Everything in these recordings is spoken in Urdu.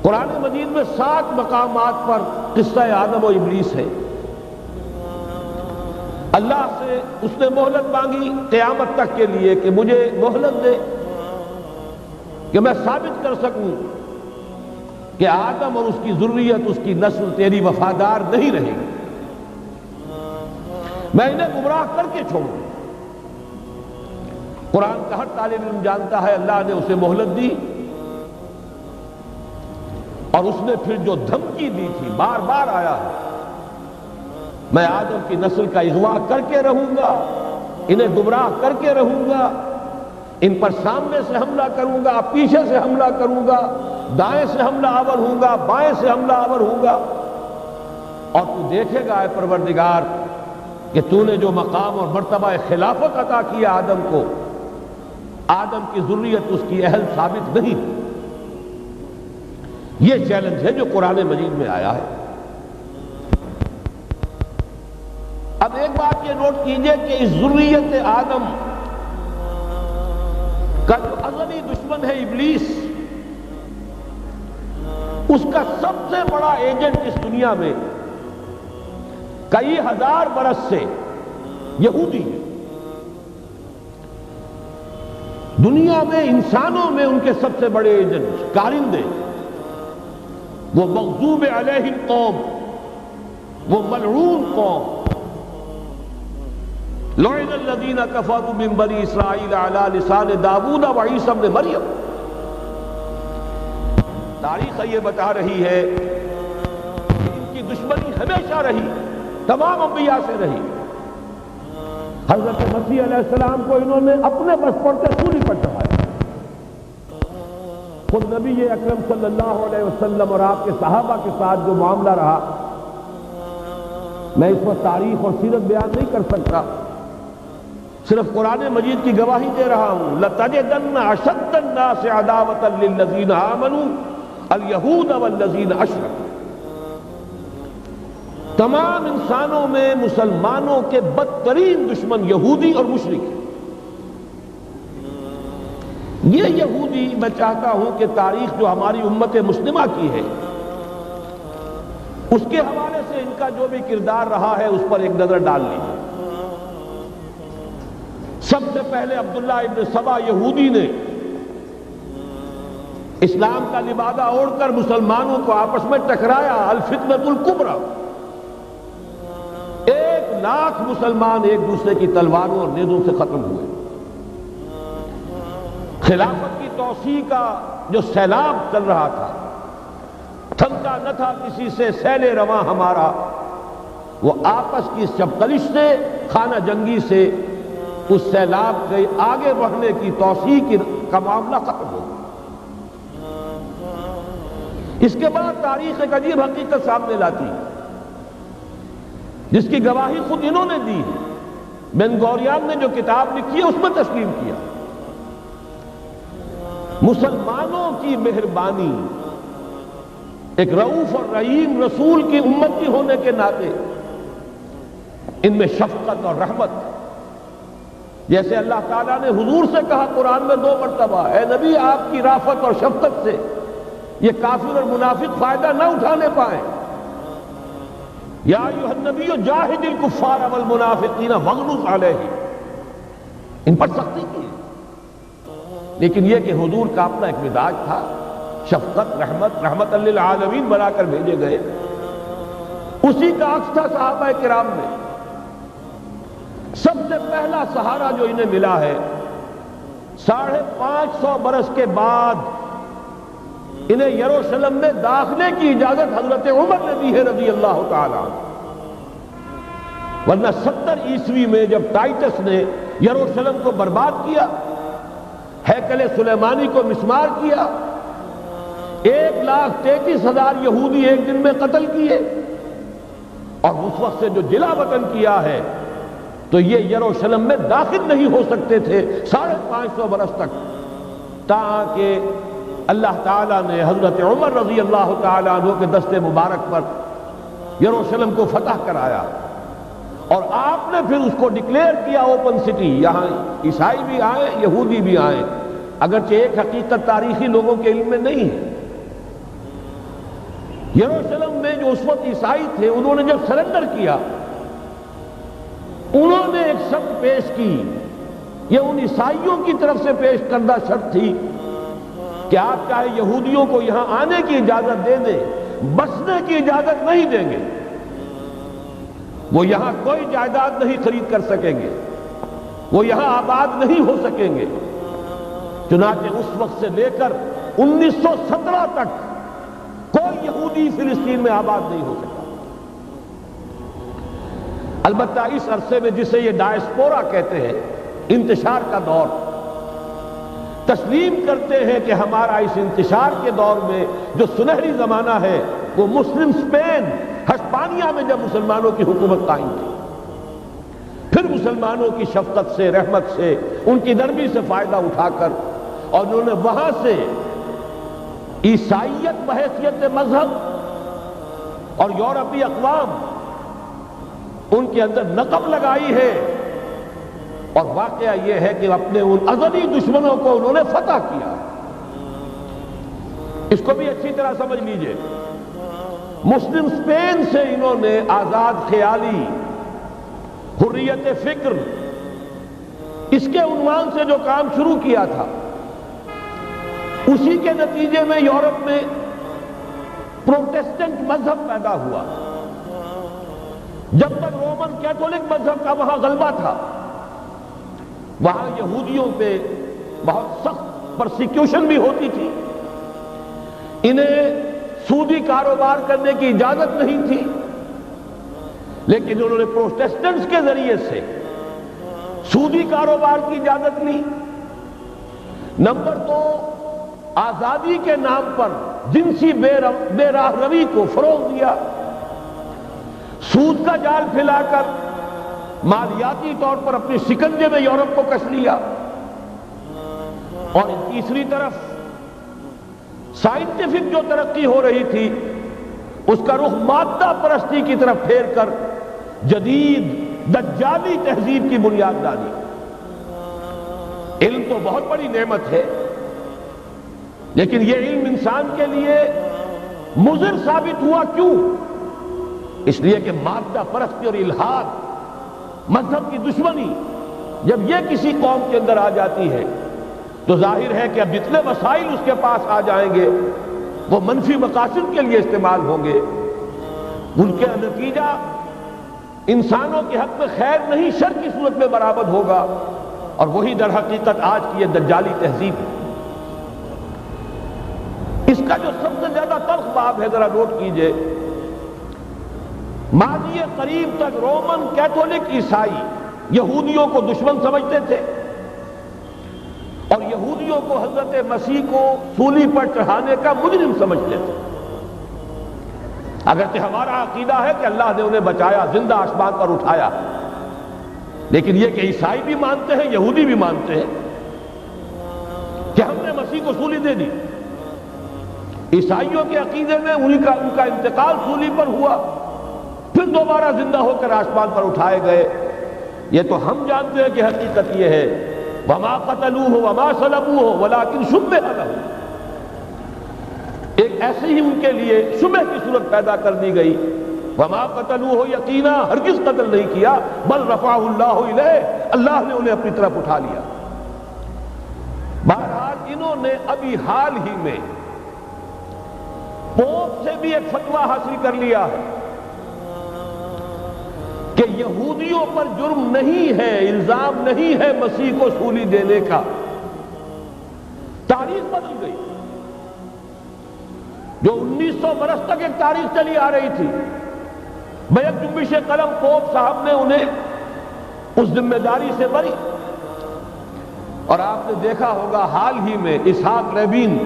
قرآن مجید میں 7 مقامات پر قصہ آدم و ابلیس ہے۔ اللہ سے اس نے مہلت مانگی قیامت تک کے لیے کہ مجھے مہلت دے کہ میں ثابت کر سکوں کہ آدم اور اس کی ذریت، اس کی نسل تیری وفادار نہیں رہے گی، میں انہیں گمراہ کر کے چھوڑوں۔ قرآن کا ہر طالب علم جانتا ہے اللہ نے اسے مہلت دی، اور اس نے پھر جو دھمکی دی تھی بار بار آیا ہے، میں آدم کی نسل کا اغوا کر کے رہوں گا، انہیں گمراہ کر کے رہوں گا، ان پر سامنے سے حملہ کروں گا، پیچھے سے حملہ کروں گا، دائیں سے حملہ آور ہوں گا، بائیں سے حملہ آور ہوں گا، اور تو دیکھے گا اے پروردگار کہ تو نے جو مقام اور مرتبہ خلافت عطا کیا آدم کو، آدم کی ذریت اس کی اہل ثابت نہیں۔ یہ چیلنج ہے جو قرآن مجید میں آیا ہے۔ اب ایک بات یہ نوٹ کیجئے کہ اس ذریت آدم کا جو ازلی دشمن ہے ابلیس، اس کا سب سے بڑا ایجنٹ اس دنیا میں کئی ہزار برس سے یہودی ہے۔ دنیا میں انسانوں میں ان کے سب سے بڑے ایجنٹ کارندے، وہ مغضوب علیہ القوم، وہ ملعون قوم، لعن الذین کفروا من بنی اسرائیل علی لسان داؤد و عیسی ابن مریم۔ تاریخ یہ بتا رہی ہے کہ ان کی دشمنی ہمیشہ رہی، تمام انبیاء سے رہی۔ حضرت مسیح علیہ السلام کو انہوں نے اپنے بچپن سے سولی پر چڑھایا۔ خود نبی اکرم صلی اللہ علیہ وسلم اور آپ کے صحابہ کے ساتھ جو معاملہ رہا، میں اس وقت تاریخ اور سیرت بیان نہیں کر سکتا، صرف قرآن مجید کی گواہی دے رہا ہوں۔ لَتَجِدَنَّ أَشَدَّ النَّاسِ عَدَاوَةً لِلَّذِينَ آمَنُوا الْيَهُودَ وَالَّذِينَ أَشْرَكُوا۔ تمام انسانوں میں مسلمانوں کے بدترین دشمن یہودی اور مشرک ہیں۔ یہ یہودی، میں چاہتا ہوں کہ تاریخ جو ہماری امت مسلمہ کی ہے اس کے حوالے سے ان کا جو بھی کردار رہا ہے اس پر ایک نظر ڈال لیجیے۔ سب سے پہلے عبداللہ ابن سبا یہودی نے اسلام کا لبادہ اوڑھ کر مسلمانوں کو آپس میں ٹکرایا، الفتنۃ الکبریٰ۔ 1,00,000 مسلمان ایک دوسرے کی تلواروں اور نیزوں سے ختم ہوئے۔ خلافت کی توسیع کا جو سیلاب چل رہا تھا، تھمتا نہ تھا کسی سے سیل رواں ہمارا، وہ آپس کی چپقلش سے، خانہ جنگی سے اس سیلاب کے آگے بڑھنے کی توسیع کا معاملہ ختم ہو گیا۔ اس کے بعد تاریخ ایک عجیب حقیقت سامنے لاتی ہے جس کی گواہی خود انہوں نے دی ہے۔ بن گوریان نے جو کتاب لکھی ہے اس میں تسلیم کیا، مسلمانوں کی مہربانی، ایک رؤوف اور رحیم رسول کی امتی ہونے کے ناطے ان میں شفقت اور رحمت، جیسے اللہ تعالیٰ نے حضور سے کہا قرآن میں 2 مرتبہ، اے نبی آپ کی رافت اور شفقت سے یہ کافر اور منافق فائدہ نہ اٹھانے پائیں۔ یا ایھا النبی جاہد الکفار والمنافقین واغلظ علیہم، ان پر سختی کی۔ لیکن یہ کہ حضور کا اپنا ایک مزاج تھا، شفقت، رحمت، رحمت للعالمین بنا کر بھیجے گئے، اسی کا عکس تھا صحابہ کرام میں۔ سب سے پہلا سہارا جو انہیں ملا ہے 550 برس کے بعد انہیں یروشلم میں داخلے کی اجازت حضرت عمر نے دی ہے رضی اللہ تعالیٰ عنہ۔ ورنہ 70 عیسوی میں جب ٹائٹس نے یروشلم کو برباد کیا، ہیکل سلیمانی کو مسمار کیا، 1,33,000 یہودی ایک دن میں قتل کیے، اور اس وقت سے جو جلا وطن کیا ہے تو یہ یروشلم میں داخل نہیں ہو سکتے تھے 550 برس تک، تاکہ اللہ تعالیٰ نے حضرت عمر رضی اللہ تعالیٰ عنہ کے دست مبارک پر یروشلم کو فتح کرایا، اور آپ نے پھر اس کو ڈکلیئر کیا اوپن سٹی۔ یہاں عیسائی بھی آئے، یہودی بھی آئے، اگرچہ ایک حقیقت تاریخی لوگوں کے علم میں نہیں ہے یروشلم میں جو اس وقت عیسائی تھے، انہوں نے جب سرنڈر کیا، انہوں نے ایک شرط پیش کی، یہ ان عیسائیوں کی طرف سے پیش کردہ شرط تھی کہ آپ چاہے یہودیوں کو یہاں آنے کی اجازت دے دیں، بسنے کی اجازت نہیں دیں گے، وہ یہاں کوئی جائیداد نہیں خرید کر سکیں گے، وہ یہاں آباد نہیں ہو سکیں گے۔ چنانچہ اس وقت سے لے کر 1917 تک کوئی یہودی فلسطین میں آباد نہیں ہو سکا۔ البتہ اس عرصے میں جسے یہ ڈائسپورا کہتے ہیں، انتشار کا دور، تسلیم کرتے ہیں کہ ہمارا اس انتشار کے دور میں جو سنہری زمانہ ہے وہ مسلم اسپین، ہسپانیہ میں جب مسلمانوں کی حکومت قائم تھی، پھر مسلمانوں کی شفقت سے، رحمت سے، ان کی نرمی سے فائدہ اٹھا کر، اور انہوں نے وہاں سے عیسائیت بحیثیت مذہب اور یورپی اقوام ان کے اندر نقب لگائی ہے، اور واقعہ یہ ہے کہ اپنے ان ازلی دشمنوں کو انہوں نے فتح کیا۔ اس کو بھی اچھی طرح سمجھ لیجئے، مسلم اسپین سے انہوں نے آزاد خیالی، حریت فکر، اس کے عنوان سے جو کام شروع کیا تھا، اسی کے نتیجے میں یورپ میں پروٹیسٹنٹ مذہب پیدا ہوا۔ جب تک رومن کیتھولک مذہب کا وہاں غلبہ تھا، وہاں یہودیوں پہ بہت سخت پرسیکیوشن بھی ہوتی تھی، انہیں سودی کاروبار کرنے کی اجازت نہیں تھی، لیکن انہوں نے پروٹیسٹنٹس کے ذریعے سے سودی کاروبار کی اجازت لی۔ نمبر 2، آزادی کے نام پر جنسی بے راہ روی کو فروغ دیا، سود کا جال پھیلا کر مالیاتی طور پر اپنی شکنجے میں یورپ کو کش لیا۔ اور تیسری طرف سائنٹیفک جو ترقی ہو رہی تھی، اس کا رخ مادہ پرستی کی طرف پھیر کر جدید دجالی تہذیب کی بنیاد ڈالی۔ علم تو بہت بڑی نعمت ہے، لیکن یہ علم انسان کے لیے مضر ثابت ہوا کیوں؟ اس لیے کہ مادہ پرستی اور الحاد، مذہب کی دشمنی جب یہ کسی قوم کے اندر آ جاتی ہے تو ظاہر ہے کہ اب جتنے وسائل اس کے پاس آ جائیں گے وہ منفی مقاصد کے لیے استعمال ہوں گے، ان کا نتیجہ انسانوں کے حق میں خیر نہیں شر کی صورت میں برآمد ہوگا، اور وہی در حقیقت آج کی یہ دجالی تہذیب ہے۔ اس کا جو سب سے زیادہ تلخ باب ہے، ذرا نوٹ کیجئے، ماضی قریب تک رومن کیتھولک عیسائی یہودیوں کو دشمن سمجھتے تھے، اور یہودیوں کو حضرت مسیح کو سولی پر چڑھانے کا مجرم سمجھتے تھے۔ اگرچہ ہمارا عقیدہ ہے کہ اللہ نے انہیں بچایا، زندہ آسمان پر اٹھایا، لیکن یہ کہ عیسائی بھی مانتے ہیں، یہودی بھی مانتے ہیں کہ ہم نے مسیح کو سولی دے دی۔ عیسائیوں کے عقیدے میں ان کا انتقال سولی پر ہوا، پھر دوبارہ زندہ ہو کر آسمان پر اٹھائے گئے۔ یہ تو ہم جانتے ہیں کہ حقیقت یہ ہے، وَمَا قَتَلُوهُ وَمَا صَلَبُوهُ وَلَٰكِنْ شُبِّهَ لَهُ، ایک ایسے ہی ان کے لیے شبہ کی صورت پیدا کر دی گئی۔ وَمَا قَتَلُوهُ، یقینا ہرگز قتل نہیں کیا، بل رفعہ اللہ الیہ، اللہ نے انہیں اپنی طرف اٹھا لیا۔ بہرحال انہوں نے ابھی حال ہی میں پوپ سے بھی ایک فتویٰ حاصل کر لیا ہے کہ یہودیوں پر جرم نہیں ہے، الزام نہیں ہے مسیح کو سولی دینے کا۔ تاریخ بدل گئی، جو 1900 برس تک ایک تاریخ چلی آ رہی تھی، بیک جنبش قلم پوپ صاحب نے انہیں اس ذمہ داری سے بری۔ اور آپ نے دیکھا ہوگا حال ہی میں اسحاق ریبین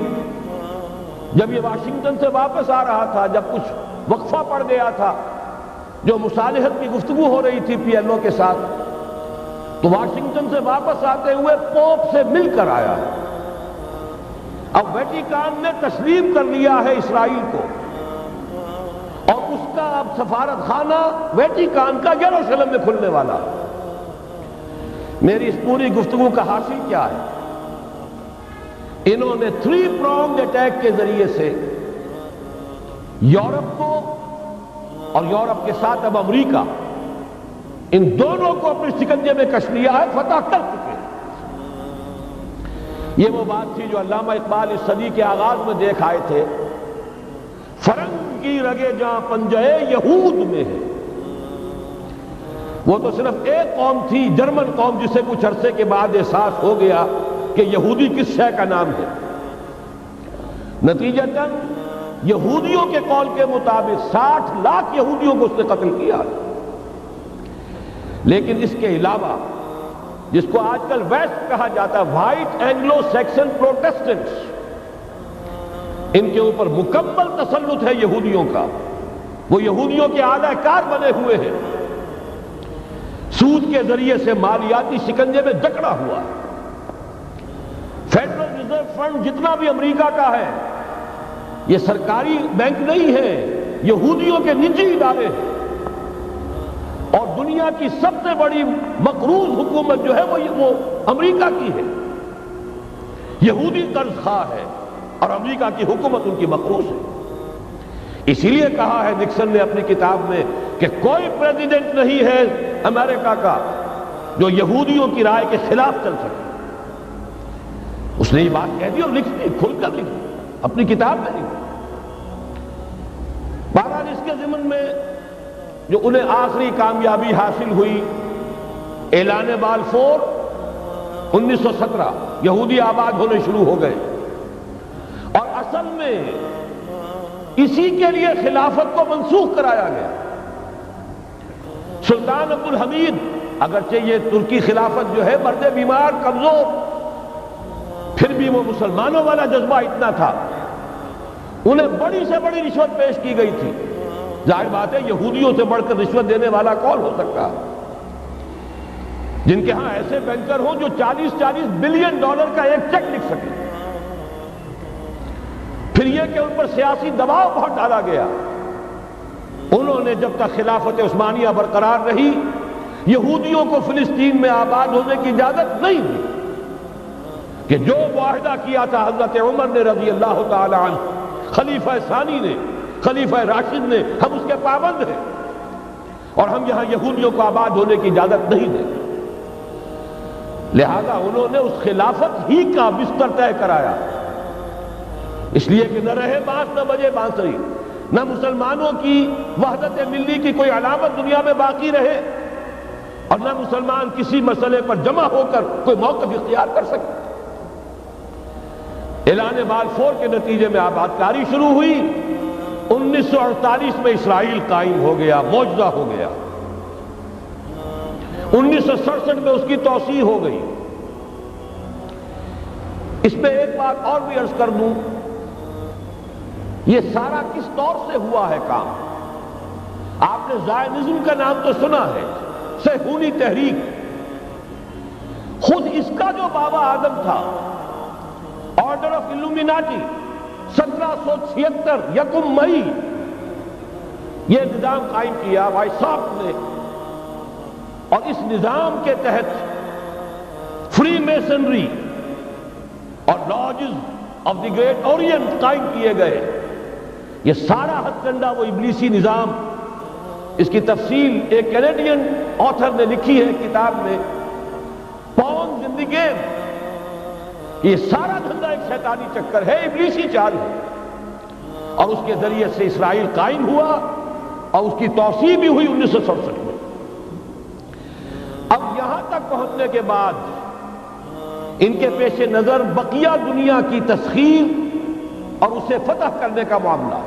جب یہ واشنگٹن سے واپس آ رہا تھا، جب کچھ وقفہ پڑ گیا تھا، جو مصالحت کی گفتگو ہو رہی تھی پی ایل او کے ساتھ، تو واشنگٹن سے واپس آتے ہوئے پوپ سے مل کر آیا ہے۔ اب ویٹیکان نے تسلیم کر لیا ہے اسرائیل کو، اور اس کا اب سفارت خانہ ویٹیکان کا یروشلم میں کھلنے والا۔ میری اس پوری گفتگو کا حاصل کیا ہے؟ انہوں نے 3 pronged اٹیک کے ذریعے سے یورپ کو اور یورپ کے ساتھ اب امریکہ، ان دونوں کو اپنے شکنجے میں کش لیا ہے، فتح کر چکے ہیں۔ یہ وہ بات تھی جو علامہ اقبال اس صدی کے آغاز میں دیکھ آئے تھے، فرنگ کی رگے جاں پنجے یہود میں ہے۔ وہ تو صرف ایک قوم تھی، جرمن قوم، جسے کچھ عرصے کے بعد احساس ہو گیا کہ یہودی کس شے کا نام ہے۔ نتیجتاً یہودیوں کے قول کے مطابق 60 لاکھ یہودیوں کو اس نے قتل کیا۔ لیکن اس کے علاوہ جس کو آج کل ویسٹ کہا جاتا ہے، وائٹ اینگلو سیکسن پروٹیسٹنٹس، ان کے اوپر مکمل تسلط ہے یہودیوں کا۔ وہ یہودیوں کے اعلی کار بنے ہوئے ہیں، سود کے ذریعے سے مالیاتی شکنجے میں جکڑا ہوا۔ فیڈرل ریزرو فنڈ جتنا بھی امریکہ کا ہے، یہ سرکاری بینک نہیں ہے، یہودیوں کے نجی ادارے ہیں۔ اور دنیا کی سب سے بڑی مقروض حکومت جو ہے وہ امریکہ کی ہے، یہودی قرض خواہ ہے، اور امریکہ کی حکومت ان کی مقروض ہے۔ اسی لیے کہا ہے نکسن نے اپنی کتاب میں کہ کوئی پریزیڈنٹ نہیں ہے امریکہ کا جو یہودیوں کی رائے کے خلاف چل سکے۔ اس نے یہ بات کہہ دی اور لکھ دی، کھل کر لکھ دی، اپنی کتاب میں لکھ دی۔ بہرحال اس کے ضمن میں جو انہیں آخری کامیابی حاصل ہوئی، اعلان بالفور 1917، یہودی آباد ہونے شروع ہو گئے، اور اصل میں اسی کے لیے خلافت کو منسوخ کرایا گیا۔ سلطان عبدالحمید، اگرچہ یہ ترکی خلافت جو ہے مرد بیمار کمزور، پھر بھی وہ مسلمانوں والا جذبہ اتنا تھا، انہیں بڑی سے بڑی رشوت پیش کی گئی تھی۔ ظاہر بات ہے یہودیوں سے بڑھ کر رشوت دینے والا کون ہو سکتا، جن کے ہاں ایسے بینکر ہوں جو 40 بلین ڈالر کا ایک چیک لکھ سکیں۔ پھر یہ کہ ان پر سیاسی دباؤ بہت ڈالا گیا۔ انہوں نے جب تک خلافت عثمانیہ برقرار رہی، یہودیوں کو فلسطین میں آباد ہونے کی اجازت نہیں دی، کہ جو معاہدہ کیا تھا حضرت عمر نے رضی اللہ تعالی عنہ، خلیفہ ثانی نے، خلیفہ راشد نے، ہم اس کے پابند ہیں، اور ہم یہاں یہودیوں کو آباد ہونے کی اجازت نہیں دیں گے۔ لہذا انہوں نے اس خلافت ہی کا بستر طے کرایا، اس لیے کہ نہ رہے بانس نہ بجے بانسری، نہ مسلمانوں کی وحدت ملی کی کوئی علامت دنیا میں باقی رہے، اور نہ مسلمان کسی مسئلے پر جمع ہو کر کوئی موقف اختیار کر سکے۔ اعلان بالفور کے نتیجے میں آبادکاری شروع ہوئی۔ 1948 میں اسرائیل قائم ہو گیا، معجزہ ہو گیا۔ 1967 میں اس کی توسیع ہو گئی۔ اس میں ایک بات اور بھی عرض کر دوں، یہ سارا کس دور سے ہوا ہے کام؟ آپ نے زائنزم کا نام تو سنا ہے، صہیونی تحریک۔ خود اس کا جو بابا اعظم تھا، آرڈر آف الومیناٹی، 1776 یکم مئی، یہ نظام قائم کیا وائساک نے، اور اس نظام کے تحت فری میسنری اور lodges of the great Orient قائم کیے گئے۔ یہ سارا ہتھ کنڈا وہ ابلیسی نظام، اس کی تفصیل ایک کینیڈین آتھر نے لکھی ہے کتاب میں، پاؤنز ان دی گیم۔ یہ سارا دھندا ایک شیطانی چکر ہے، ابلیسی چال ہے، اور اس کے ذریعے سے اسرائیل قائم ہوا، اور اس کی توسیع بھی ہوئی 1967 میں۔ اب یہاں تک پہنچنے کے بعد ان کے پیش نظر بقیہ دنیا کی تسخیر اور اسے فتح کرنے کا معاملہ،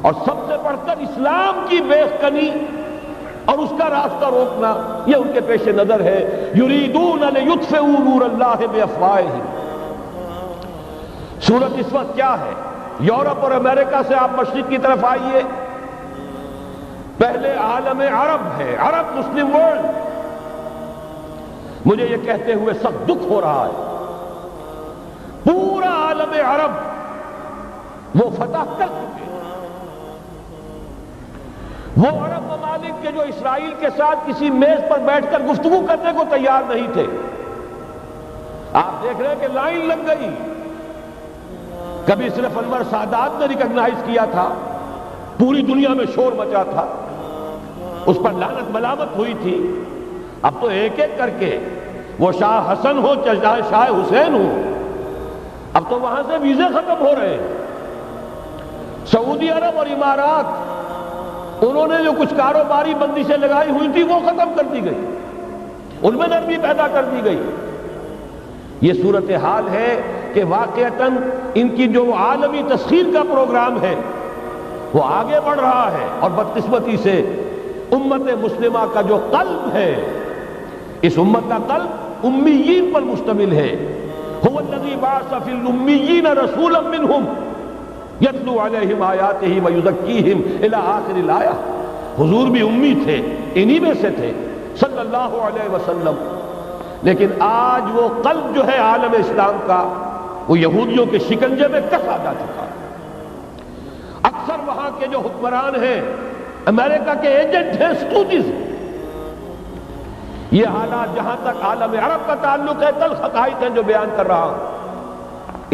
اور سب سے بڑھ کر اسلام کی بیخکنی اور اس کا راستہ روکنا، یہ ان کے پیش نظر ہے۔ یریدون لیطفئوا نور اللہ بافواہہم۔ صورت اس وقت کیا ہے؟ یورپ اور امریکہ سے آپ مشرق کی طرف آئیے، پہلے عالم عرب ہے، عرب مسلم ورلڈ۔ مجھے یہ کہتے ہوئے سخت دکھ ہو رہا ہے، پورا عالم عرب وہ فتح کر چکے، وہ عرب ممالک کے جو اسرائیل کے ساتھ کسی میز پر بیٹھ کر گفتگو کرنے کو تیار نہیں تھے۔ آپ دیکھ رہے ہیں کہ لائن لگ گئی، کبھی صرف انور سادات نے ریکگنائز کیا تھا، پوری دنیا میں شور مچا تھا، اس پر لعنت ملامت ہوئی تھی۔ اب تو ایک ایک کر کے، وہ شاہ حسن ہو چاہے شاہ حسین ہو، اب تو وہاں سے ویزے ختم ہو رہے ہیں۔ سعودی عرب اور امارات، انہوں نے جو کچھ کاروباری بندشیں لگائی ہوئی تھی وہ ختم کر دی گئی، ان میں نرمی پیدا کر دی گئی۔ یہ صورتحال ہے کہ واقعتاً ان کی جو عالمی تسخیر کا پروگرام ہے وہ آگے بڑھ رہا ہے، اور بدقسمتی سے امت مسلمہ کا جو قلب ہے، اس امت کا قلب امیین پر مشتمل ہے۔ هو الذی بعث فی الامیین رسولا منہم یتلو علیہم آیاتہ ویزکیہم الی آخر الآیہ۔ حضور بھی امی تھے، انہی میں سے تھے صلی اللہ علیہ وسلم، لیکن آج وہ قلب جو ہے عالم اسلام کا، وہ یہودیوں کے شکنجے میں کسا جا چکا ہے۔ اکثر وہاں کے جو حکمران ہیں امریکہ کے ایجنٹ ہیں، اسٹوڈیز ہیں۔ یہ حالات جہاں تک عالم عرب کا تعلق ہے، تلخ حقائق ہیں جو بیان کر رہا ہوں،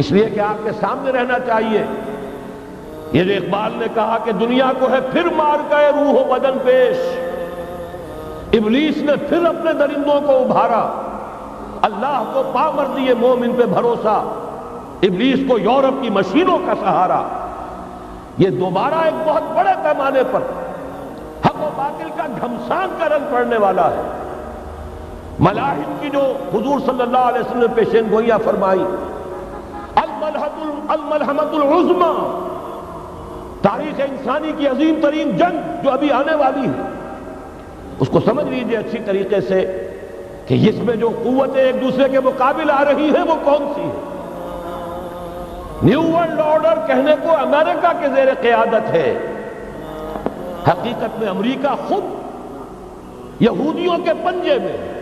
اس لیے کہ آپ کے سامنے رہنا چاہیے۔ یہ جو اقبال نے کہا کہ دنیا کو ہے پھر مار گئے روح و بدن پیش، ابلیس نے پھر اپنے درندوں کو ابھارا، اللہ کو پامر دیے مومن پہ بھروسہ، ابلیس کو یورپ کی مشینوں کا سہارا۔ یہ دوبارہ ایک بہت بڑے پیمانے پر حق و باطل کا گھمسان کا رنگ پڑنے والا ہے۔ ملاحم کی جو حضور صلی اللہ علیہ وسلم نے پیشین گوئیاں فرمائی، الملحمۃ العظمیٰ، تاریخ انسانی کی عظیم ترین جنگ جو ابھی آنے والی ہے، اس کو سمجھ لیجئے اچھی طریقے سے کہ اس میں جو قوتیں ایک دوسرے کے مقابل آ رہی ہیں وہ کون سی ہے۔ نیو ورلڈ آرڈر کہنے کو امریکہ کے زیر قیادت ہے، حقیقت میں امریکہ خود یہودیوں کے پنجے میں ہے۔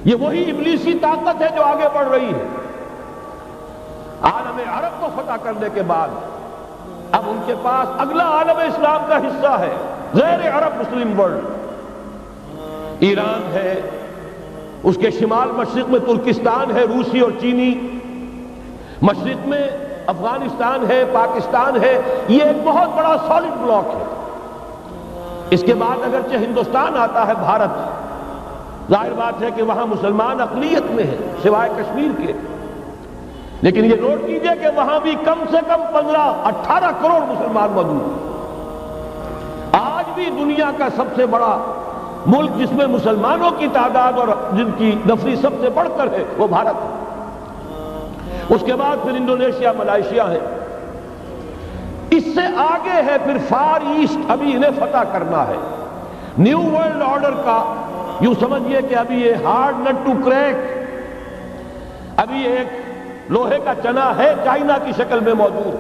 یہ وہی ابلیسی طاقت ہے جو آگے بڑھ رہی ہے۔ عالم عرب کو فتح کرنے کے بعد اب ان کے پاس اگلا عالم اسلام کا حصہ ہے، غیر عرب مسلم ورلڈ۔ ایران ہے، اس کے شمال مشرق میں ترکستان ہے، روسی اور چینی، مشرق میں افغانستان ہے، پاکستان ہے۔ یہ ایک بہت بڑا سالڈ بلاک ہے۔ اس کے بعد اگرچہ ہندوستان آتا ہے، بھارت، ظاہر بات ہے کہ وہاں مسلمان اقلیت میں ہے سوائے کشمیر کے، لیکن یہ نوٹ کیجئے کہ وہاں بھی کم سے کم 15-18 کروڑ مسلمان موجود ہیں۔ آج بھی دنیا کا سب سے بڑا ملک جس میں مسلمانوں کی تعداد اور جن کی نفری سب سے بڑھ کر ہے وہ بھارت ہے۔ اس کے بعد پھر انڈونیشیا، ملائیشیا ہے، اس سے آگے ہے پھر فار ایسٹ، ابھی انہیں فتح کرنا ہے۔ نیو ورلڈ آرڈر کا یوں سمجھئے کہ ابھی یہ ہارڈ نٹ ٹو کریک، ابھی ایک لوہے کا چنا ہے، چائنا کی شکل میں موجود۔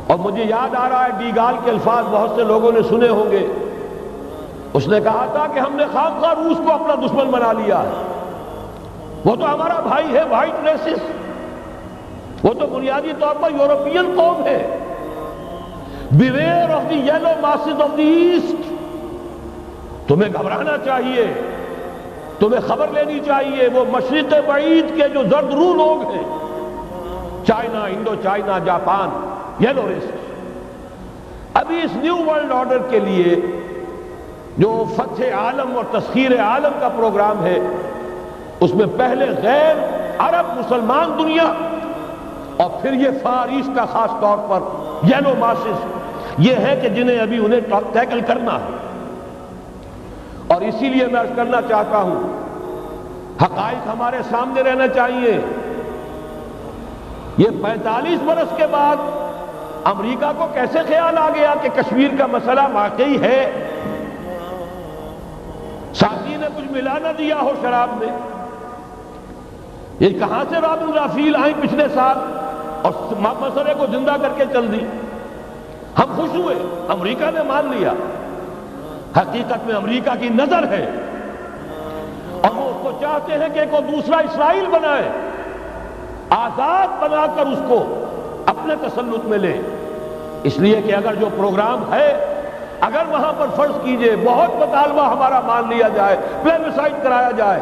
اور مجھے یاد آ رہا ہے ڈیگال کے الفاظ بہت سے لوگوں نے سنے ہوں گے، اس نے کہا تھا کہ ہم نے خامخواہ روس کو اپنا دشمن بنا لیا ہے، وہ تو ہمارا بھائی ہے، وائٹ ریسس، وہ تو بنیادی طور پر یورپین قوم ہے۔ Beware of the yellow masses of the east, تمہیں گھبرانا چاہیے، تمہیں خبر لینی چاہیے۔ وہ مشرق بعید کے جو زرد رو لوگ ہیں، China, Indo China, Japan, yellow races, ابھی اس نیو ورلڈ آرڈر کے لیے جو فتح عالم اور تسخیر عالم کا پروگرام ہے، اس میں پہلے غیر عرب مسلمان دنیا اور پھر یہ فار ایسٹ کا خاص طور پر یلو ماسز، یہ ہے کہ جنہیں ابھی انہیں ٹیکل کرنا ہے۔ اور اسی لیے میں عرض کرنا چاہتا ہوں، حقائق ہمارے سامنے رہنا چاہیے۔ یہ 45 برس کے بعد امریکہ کو کیسے خیال آ گیا کہ کشمیر کا مسئلہ واقعی ہے، ساتھی نے کچھ ملا نہ دیا ہو شراب میں؟ یہ کہاں سے رابن رافیل آئیں پچھلے سال اور مسئلے کو زندہ کر کے چل دی؟ ہم خوش ہوئے، امریکہ نے مان لیا۔ حقیقت میں امریکہ کی نظر ہے اور وہ اس کو چاہتے ہیں کہ کوئی دوسرا اسرائیل بنائے، آزاد بنا کر اس کو اپنے تسلط میں لے۔ اس لیے کہ اگر جو پروگرام ہے، اگر وہاں پر فرض کیجئے بہت مطالبہ ہمارا مان لیا جائے، پلیبسائٹ کرایا جائے،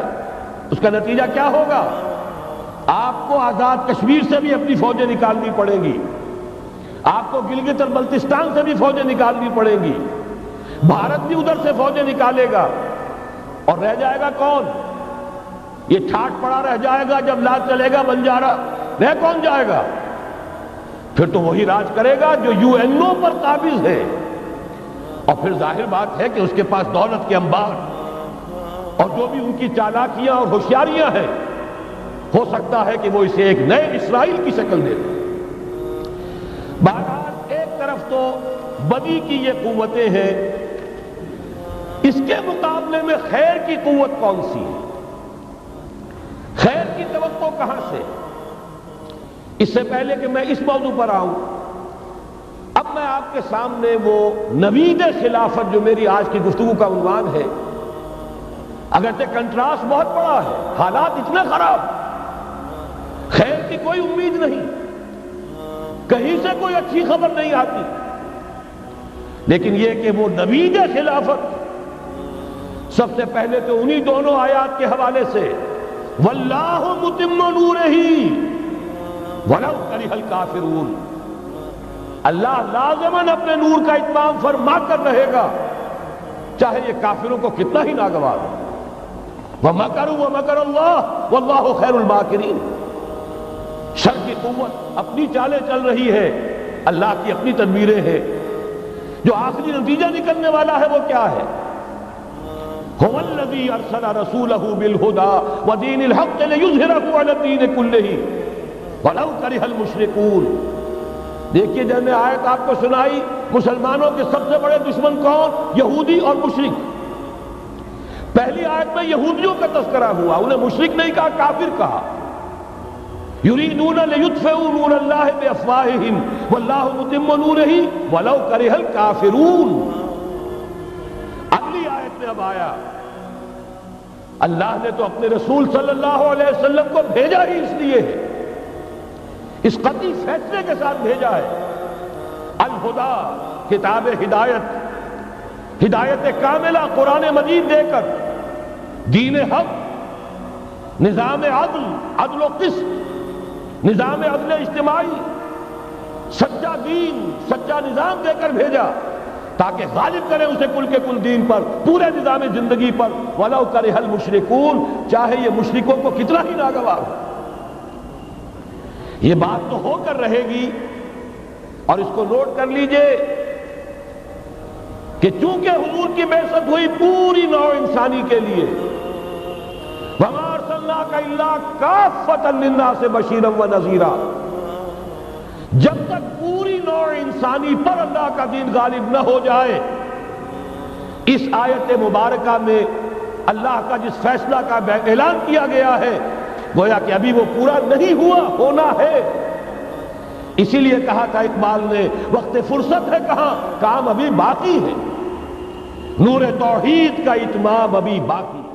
اس کا نتیجہ کیا ہوگا؟ آپ کو آزاد کشمیر سے بھی اپنی فوجیں نکالنی پڑیں گی، آپ کو گلگت اور بلتستان سے بھی فوجیں نکالنی پڑیں گی، بھارت بھی ادھر سے فوجیں نکالے گا، اور رہ جائے گا کون؟ یہ ٹھاٹ پڑا رہ جائے گا جب لا چلے گا بنجارہ، رہ کون جائے گا؟ پھر تو وہی راج کرے گا جو یو این او پر قابض ہے، اور پھر ظاہر بات ہے کہ اس کے پاس دولت کے انبار اور جو بھی ان کی چالاکیاں اور ہوشیاریاں ہیں، ہو سکتا ہے کہ وہ اسے ایک نئے اسرائیل کی شکل دے دیں۔ بہرحال ایک طرف تو بدی کی یہ قوتیں ہیں، اس کے مقابلے میں خیر کی قوت کون سی ہے؟ خیر کی توقع کہاں سے؟ اس سے پہلے کہ میں اس موضوع پر آؤں، اب میں آپ کے سامنے وہ نوید خلافت جو میری آج کی گفتگو کا عنوان ہے، اگرچہ کنٹراسٹ بہت بڑا ہے، حالات اتنے خراب، خیر کی کوئی امید نہیں، کہیں سے کوئی اچھی خبر نہیں آتی، لیکن یہ کہ وہ نوید خلافت سب سے پہلے تو انہی دونوں آیات کے حوالے سے واللہ متم نورہ ولو کرہ الکافرون، اللہ لازماً اپنے نور کا اتمام فرما کر رہے گا چاہے یہ کافروں کو کتنا ہی ناگوار ہو۔ وَمَكَرُوا وَمَكَرَ اللَّهُ وَاللَّهُ خَيْرُ الْمَاكِرِينَ، شر کی قوت اپنی چالیں چل رہی ہے، اللہ کی اپنی تدبیریں ہیں، جو آخری نتیجہ نکلنے والا ہے وہ کیا ہے؟ هُوَ الَّذِي أَرْسَلَ رَسُولَهُ بِالْهُدَى وَدِينِ الْحَقِّ لِيُظْهِرَهُ عَلَى الدِّينِ كُلِّهِ وَلَوْ كَرِهَ الْمُشْرِكُونَ۔ دیکھیے جب میں آیت آپ کو سنائی، مسلمانوں کے سب سے بڑے دشمن کون؟ یہودی اور مشرک۔ پہلی آیت میں یہودیوں کا تذکرہ ہوا، انہیں مشرک نہیں کہا، کافر کہا۔ یریدون لیطفئوا نور اللہ بافواہہم واللہ متم نورہ ولو کرہ الکافرون۔ اگلی آیت میں اب آیا، اللہ نے تو اپنے رسول صلی اللہ علیہ وسلم کو بھیجا ہی اس لیے ہے، اس قطعی فیصلے کے ساتھ بھیجا ہے، الہدیٰ، کتاب ہدایت، ہدایت کاملہ قرآن مجید دے کر، دین حق، نظام عدل، عدل و قسط، نظام عدل اجتماعی، سچا دین، سچا نظام دے کر بھیجا تاکہ غالب کرے اسے کل کے کل دین پر، پورے نظام زندگی پر، وَلَوْ كَرِهَ الْمُشْرِكُونَ، چاہے یہ مشرکوں کو کتنا ہی ناگوار ہو۔ یہ بات تو ہو کر رہے گی، اور اس کو نوٹ کر لیجئے کہ چونکہ حضور کی بعثت ہوئی پوری نوع انسانی کے لیے، وَمَا أَرْسَلْنَاكَ إِلَّا كَافَّةً لِلنَّاسِ بَشِيرًا وَنَذِيرًا، جب تک پوری نوع انسانی پر اللہ کا دین غالب نہ ہو جائے، اس آیت مبارکہ میں اللہ کا جس فیصلہ کا اعلان کیا گیا ہے گویا کہ ابھی وہ پورا نہیں ہوا، ہونا ہے۔ اسی لیے کہا تھا اقبال نے، وقت فرصت ہے کہاں، کام ابھی باقی ہے، نور توحید کا اتمام ابھی باقی ہے۔